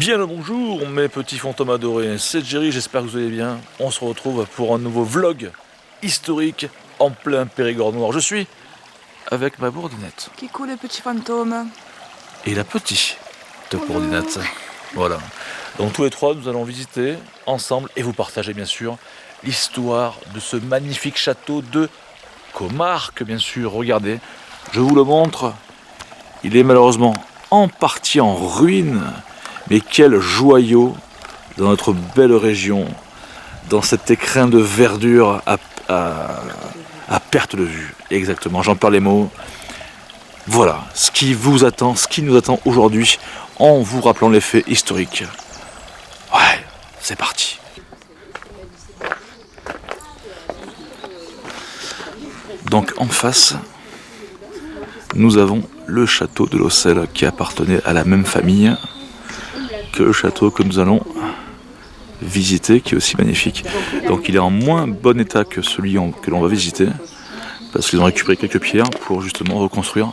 Bien le bonjour mes petits fantômes adorés, c'est Jerry, j'espère que vous allez bien. On se retrouve pour un nouveau vlog historique en plein Périgord noir. Je suis avec ma bourdinette. Kikou les petits fantômes. Et la petite bourdinette. Voilà. Donc tous les trois nous allons visiter ensemble et vous partager bien sûr l'histoire de ce magnifique château de Comarque bien sûr. Regardez, je vous le montre. Il est malheureusement en partie en ruine. Mais quel joyau dans notre belle région, dans cet écrin de verdure à perte de vue. Exactement, j'en perds les mots. Voilà, ce qui vous attend, ce qui nous attend aujourd'hui, en vous rappelant les faits historiques. Ouais, c'est parti. Donc en face, nous avons le château de Lossel qui appartenait à la même famille que le château que nous allons visiter, qui est aussi magnifique. Donc il est en moins bon état que celui que l'on va visiter, parce qu'ils ont récupéré quelques pierres pour justement reconstruire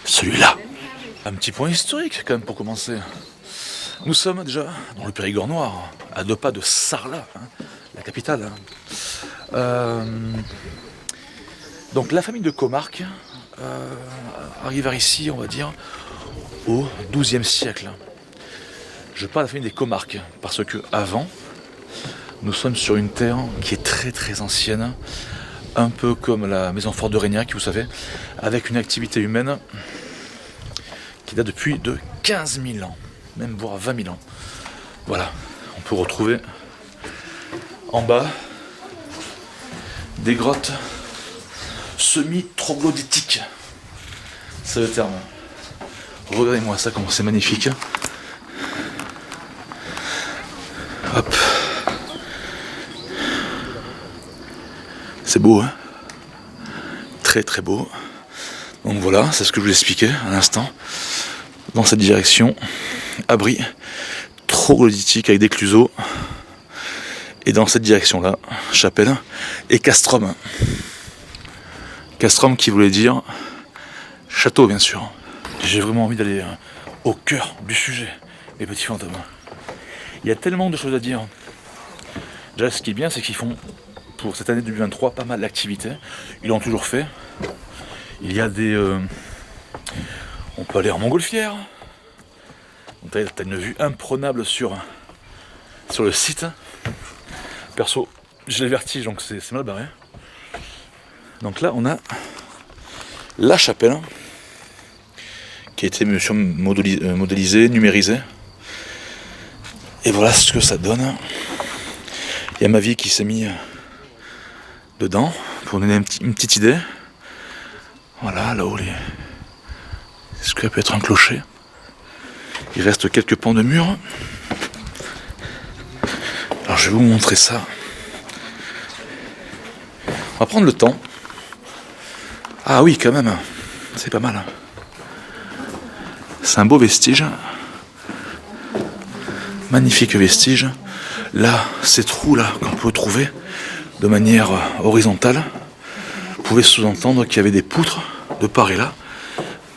celui-là. Un petit point historique quand même pour commencer. Nous sommes déjà dans le Périgord noir, à 2 pas de Sarlat, la capitale. Donc la famille de Comarque arrive vers ici, on va dire, au XIIe siècle. Je parle de la famille des Comarques parce que avant, nous sommes sur une terre qui est très très ancienne, un peu comme la maison forte de Régnac, vous savez, avec une activité humaine qui date depuis de 15 000 ans, même voire 20 000 ans. Voilà, on peut retrouver en bas des grottes semi-troglodytiques. C'est le terme. Regardez-moi ça, comment c'est magnifique. Hop. C'est beau, hein? Très très beau. Donc voilà, c'est ce que je vous expliquais à l'instant. Dans cette direction, abri troglodytique avec des cluseaux. Et dans cette direction-là, chapelle et castrum. Castrum qui voulait dire château, bien sûr. J'ai vraiment envie d'aller au cœur du sujet, les petits fantômes. Il y a tellement de choses à dire. Déjà, ce qui est bien, c'est qu'ils font, pour cette année 2023, pas mal d'activités. Ils l'ont toujours fait. Il y a des... on peut aller en montgolfière. Tu as une vue imprenable sur le site. Perso, j'ai le vertige, donc c'est mal barré. Donc là, on a la chapelle, qui a été modélisée, numérisée. Et voilà ce que ça donne. Il y a ma vie qui s'est mise dedans pour donner une petite idée. Voilà, là-haut, ce que peut être un clocher. Il reste quelques pans de mur. Alors je vais vous montrer ça. On va prendre le temps. Ah oui, quand même, c'est pas mal. C'est un beau vestige. Magnifique vestige. Là, ces trous-là qu'on peut trouver de manière horizontale, vous pouvez sous-entendre qu'il y avait des poutres de part et là.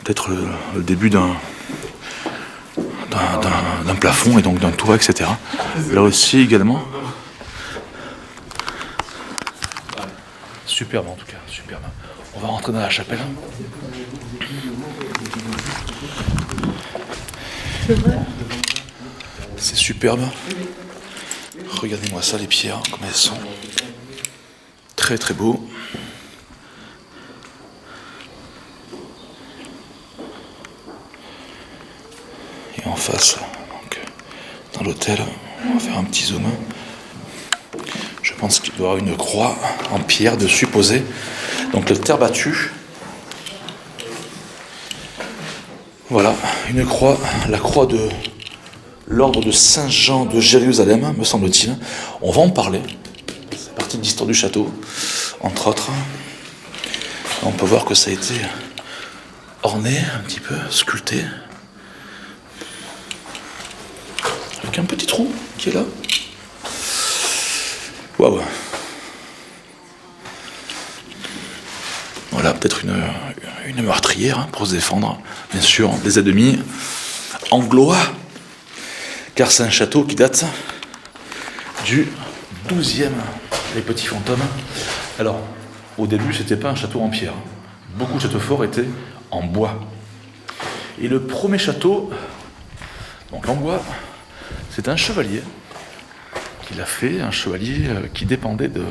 Peut-être le début d'un plafond et donc d'un toit, etc. Là aussi également. Superbe en tout cas, superbe. On va rentrer dans la chapelle. C'est superbe. Regardez-moi ça, les pierres, comme elles sont. Très très beau. Et en face, donc, dans l'hôtel, on va faire un petit zoom. Je pense qu'il doit y avoir une croix en pierre dessus posée. Donc le terre battue. Voilà, une croix, la croix de l'ordre de Saint-Jean de Jérusalem, me semble-t-il. On va en parler. C'est partie de l'histoire du château, entre autres. On peut voir que ça a été orné un petit peu, sculpté. Avec un petit trou qui est là. Waouh. Voilà, peut-être une meurtrière pour se défendre. Bien sûr, des ennemis anglois car c'est un château qui date du 12e, les petits fantômes. Alors, au début, c'était pas un château en pierre. Beaucoup de châteaux forts étaient en bois. Et le premier château, donc en bois, c'est un chevalier qui l'a fait, un chevalier qui dépendait de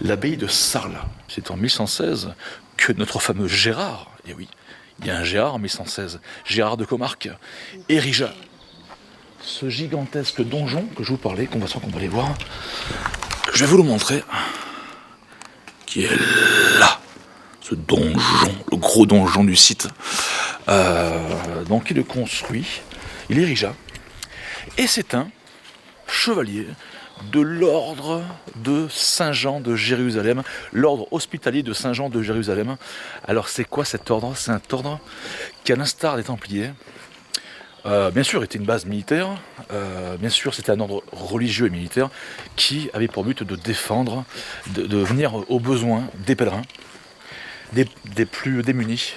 l'abbaye de Sarlat. C'est en 1116 que notre fameux Gérard, et oui, il y a un Gérard en 1116, Gérard de Comarque, érigea ce gigantesque donjon que je vous parlais, qu'on va aller voir. Je vais vous le montrer, qui est là, ce donjon, le gros donjon du site. Donc il le construit, il érigea, et c'est un chevalier de l'ordre de Saint-Jean de Jérusalem, l'ordre hospitalier de Saint-Jean de Jérusalem. Alors c'est quoi cet ordre? C'est un ordre qui, à l'instar des Templiers, bien sûr était une base militaire, bien sûr c'était un ordre religieux et militaire qui avait pour but de défendre, de venir aux besoins des pèlerins, des plus démunis,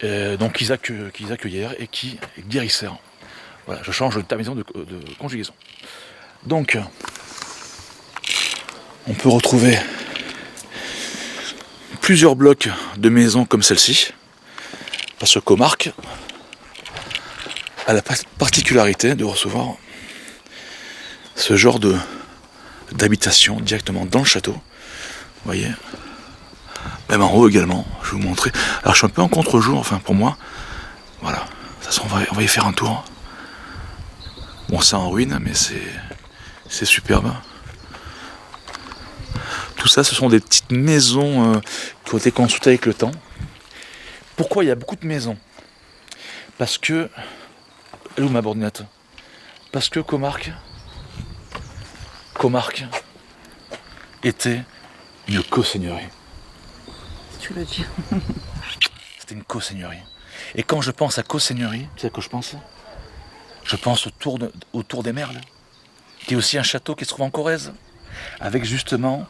donc qu'ils accueillèrent et qui guérissèrent. Voilà, je change de terminaison de conjugaison. Donc, on peut retrouver plusieurs blocs de maisons comme celle-ci, parce que Comarque a la particularité de recevoir ce genre d'habitation directement dans le château. Vous voyez, même en haut également, je vais vous montrer. Alors je suis un peu en contre-jour, enfin pour moi, voilà, de toute façon on va y faire un tour. Bon, c'est en ruine, mais c'est superbe. Tout ça, ce sont des petites maisons qui ont été construites avec le temps. Pourquoi il y a beaucoup de maisons? Parce que... Elle est où ma bornette? Parce que Comarque était une co-seigneurie. Tu l'as dit. C'était une co-seigneurie. Et quand je pense à co-seigneurie, tu sais à quoi je pense? Je pense autour des Merles, qui est aussi un château qui se trouve en Corrèze, avec justement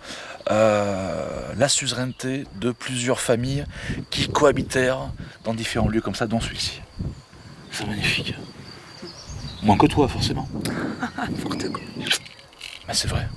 la suzeraineté de plusieurs familles qui cohabitèrent dans différents lieux comme ça, dont celui-ci. C'est magnifique. Moins que toi, forcément. N'importe quoi. Mais c'est vrai.